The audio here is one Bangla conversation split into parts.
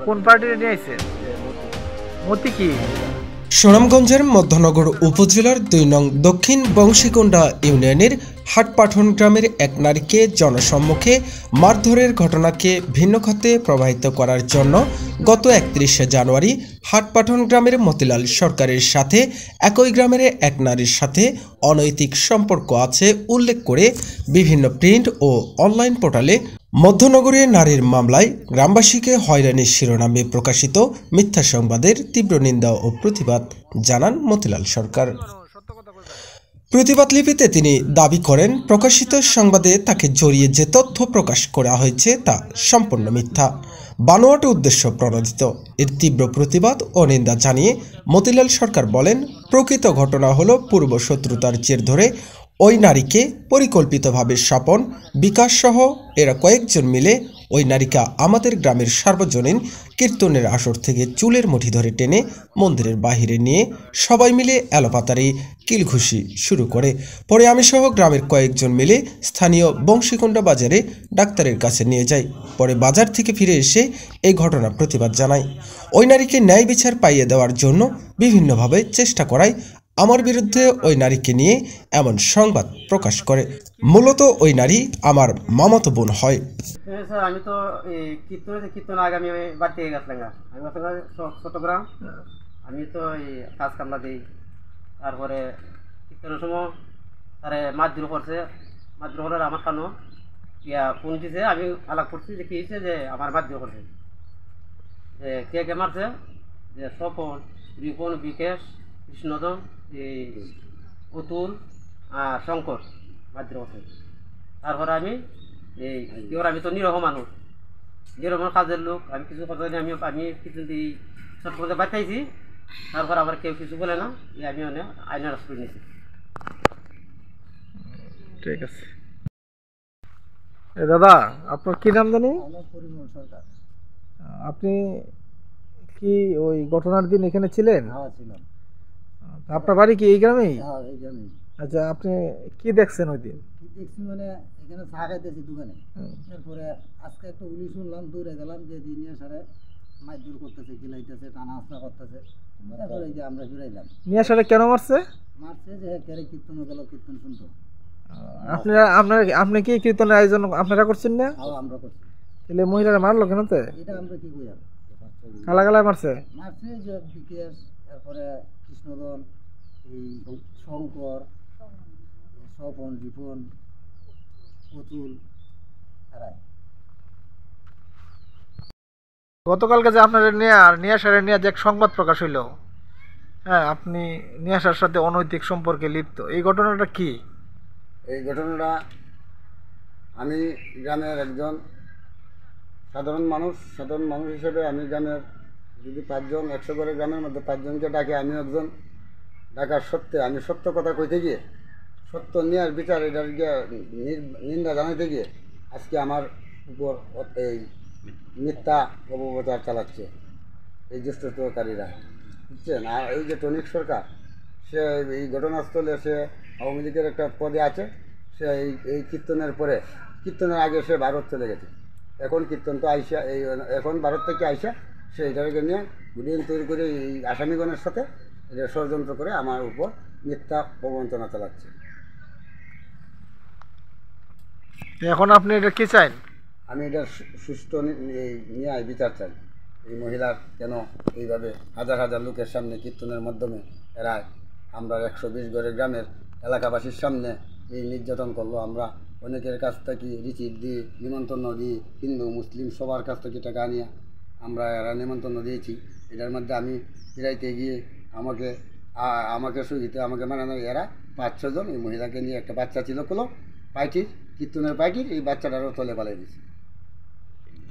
কোন পার্টির নিয়ে আইছে? মতি কি? সুনামগঞ্জের মধ্যনগর উপজেলার ২ নং দক্ষিণ বংশীকুণ্ডা ইউনিয়নের হাটপাঠন গ্রামের এক নারীকে জনসম্মুখে মারধরের ঘটনাকে ভিন্ন খাতে প্রবাহিত করার জন্য গত ৩১শে জানুয়ারি হাটপাঠন গ্রামের মতিলাল সরকারের সাথে একই গ্রামের এক নারীর সাথে অনৈতিক সম্পর্ক আছে উল্লেখ করে বিভিন্ন প্রিন্ট ও অনলাইন পোর্টালে মধ্যনগরে নারীর মামলায় গ্রামবাসীকে হয়রানির শিরোনামে প্রকাশিত মিথ্যা সংবাদের তীব্র নিন্দা ও প্রতিবাদ জানান মতিলাল সরকার। প্রতিবাদ লিপিতে তিনি দাবি করেন, প্রকাশিত সংবাদে তাকে জড়িয়ে যে তথ্য প্রকাশ করা হয়েছে তা সম্পূর্ণ মিথ্যা, বানোয়াট উদ্দেশ্য প্রণোদিত। এর তীব্র প্রতিবাদ ও নিন্দা জানিয়ে মতিলাল সরকার বলেন, প্রকৃত ঘটনা হলো পূর্ব শত্রুতার জের ধরে ওই নারীকে পরিকল্পিতভাবে স্বপন বিকাশ সহ এরা কয়েকজন মিলে ওই নারীকে আমাদের গ্রামের সার্বজনীন কীর্তনের আসর থেকে চুলের মুঠি ধরে টেনে মন্দিরের বাহিরে নিয়ে সবাই মিলে এলোপাতাড়ি কিলঘুষি শুরু করে। পরে আমি সহ গ্রামের কয়েকজন মিলে স্থানীয় বংশীকুণ্ডা বাজারে ডাক্তারের কাছে নিয়ে যাই। পরে বাজার থেকে ফিরে এসে এই ঘটনার প্রতিবাদ জানাই। ওই নারীকে ন্যায় বিচার পাইয়ে দেওয়ার জন্য বিভিন্নভাবে চেষ্টা করায় আমার বিরুদ্ধে ওই নারীকে নিয়ে এমন সংবাদ প্রকাশ করে। মূলত ওই নারী আমার মামাতো বোন হয়। আমি তো কীর্তন আগে আমি বাড়ি থেকে গেছিলাম, আমি চট্টগ্রাম, আমি তো এই কাজ কামলা দিই। তারপরে কীর্তনের সময় তারে মারধর করছে, মারধর করার আমার কানো ফোন দিছে, আমি আলাপ করছি যে কী হয়েছে, যে আমার মারধর করছে, যে কে মারছে, যে স্বপন, রিপন, বিকেশ, কৃষ্ণদন, এই অতুল আর শঙ্কর মারধর করছে। তারপরে আমি আমি তো নিরহ মানুষ, কাজের লোক, আমি কিছু কথা আমি কিছু ছোট করে বাঁচাইছি। তারপর আবার কেউ কিছু বলে না, আমি আইনের রাস্তায় নিয়েছি। ঠিক আছে দাদা, আপনার কি নাম জানি? পরিমল সরকার। আপনি কি ওই ঘটনার দিন এখানে ছিলেন? হ্যাঁ ছিলাম। আপনার বাড়ি কি এই গ্রামেই? হ্যাঁ এই গ্রামেই। আচ্ছা, আপনি কি দেখছেন ওই দিন? কি দেখছি মানে এখানে চা খাইতেছি দোকানে, তারপরে আজকে একটা উলি শুনলাম, দৌড়ে গেলাম যে নিয়ে সারে মারধর করতেছে, গিলাইতেছে, টানা আসনা করতেছে। তারপরে এই যে আমরা ফিরাইলাম। নিয়ে সারে কেন মারছে? মারছে যে কেরে কীর্তন গেল, কীর্তন শুনতো। আপনি কি কীর্তনের আয়োজন আপনারা করছেন না? আমরা করছি। তাহলে মহিলারা মারলো কেন? এটা আমরা কি কইলাম, কালা মারছে যে বিকেশ, তারপরে কৃষ্ণদন, এই শঙ্কর, স্বপন, রিপন, অতুল, তারাই। গতকালকে যে আপনার নিয়াসারে নিয়ে যে এক সংবাদ প্রকাশ হইল, হ্যাঁ, আপনি নিয়াসার সাথে অনৈতিক সম্পর্কে লিপ্ত, এই ঘটনাটা কি? এই ঘটনাটা আমি গ্রামের একজন সাধারণ মানুষ হিসেবে আমি গ্রামের যদি 5 জন 100 করে গ্রামের মধ্যে 5 জনকে ডাকে, আমি একজন ডাকার সত্ত্বে আমি সত্য কথা কইতে গিয়ে, সত্য ন্যায়ের বিচার এটার গিয়ে নিন্দা জানাইতে গিয়ে আজকে আমার উপর এই মিথ্যা অপপ্রচার চালাচ্ছে এই দুষ্টকারীরা, বুঝছেন। আর এই যে টনিক সরকার, সে এই ঘটনাস্থলে সে আওয়ামী লীগের একটা পদে আছে, সে এই কীর্তনের পরে, কীর্তনের আগে সে ভারত চলে গেছে। এখন কীর্তন তো আইসা এখন ভারত থেকে আইসা সে এটাকে নিয়ে গুলিয়ন তৈরি করে এই আসামিগণের সাথে এটা ষড়যন্ত্র করে আমার উপর মিথ্যা প্রবঞ্চনা চালাচ্ছে। এখন আপনি এটা কি চান? আমি এটা সুষ্ঠু ন্যায় বিচার চাই। এই মহিলার কেন এইভাবে হাজার হাজার লোকের সামনে কীর্তনের মাধ্যমে এরা আমরা 120 গড়ের গ্রামের এলাকাবাসীর সামনে এই নির্যাতন করলো। আমরা অনেকের কাছ থেকে রিসিট দিই, নিমন্ত্রণ দিই, হিন্দু মুসলিম সবার কাছ থেকে টাকা নিয়ে আমরা এরা নিমন্ত্রণ দিয়েছি। এটার মধ্যে আমি ফিরাইতে গিয়ে আমাকে সহিতে আমাকে মানানো এরা 5-6 জন এই মহিলাকে নিয়ে, একটা বাচ্চা ছিল কীর্তনের পার্টির, এই বাচ্চাটারও তলে পালাই দিয়েছি।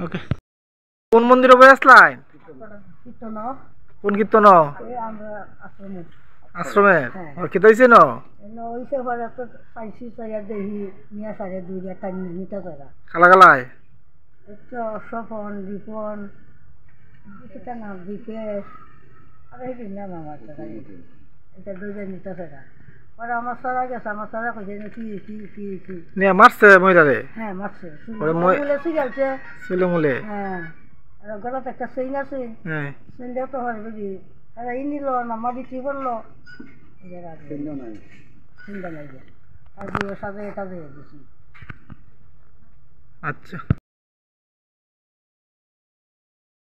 ওকে, কোন মন্দিরে বই আসলাই? কোন কীর্তন? আশ্রমে। আর কি হইছে না? ওইসে পরে একটা পাইছি চাইয়া দেখি নিয়া সারে 2-4টা নিতে পারা। কালাগালায় একটা স্বপন, রিপন, এটা নাম বিকেশ, আর এই নাম আমার এটা 2টা নিতে পারা। পরে আমার সারা গেছে, আমার সারা কইছে কি নিয়ে মারছে মহিলারে? হ্যাঁ মারছে, ছেলেমুলে। ছেলেমুলে। হ্যাঁ, আর গলাত একটা চেইন আছে, হ্যাঁ চেইনটাও তো হয় বুঝি, তারা ই নিল না মা বিক্রি করলো, চিহ্ন নাই। চিন্তা নাই যে আর দিয়ে সাজে কাজে দিছি। আচ্ছা।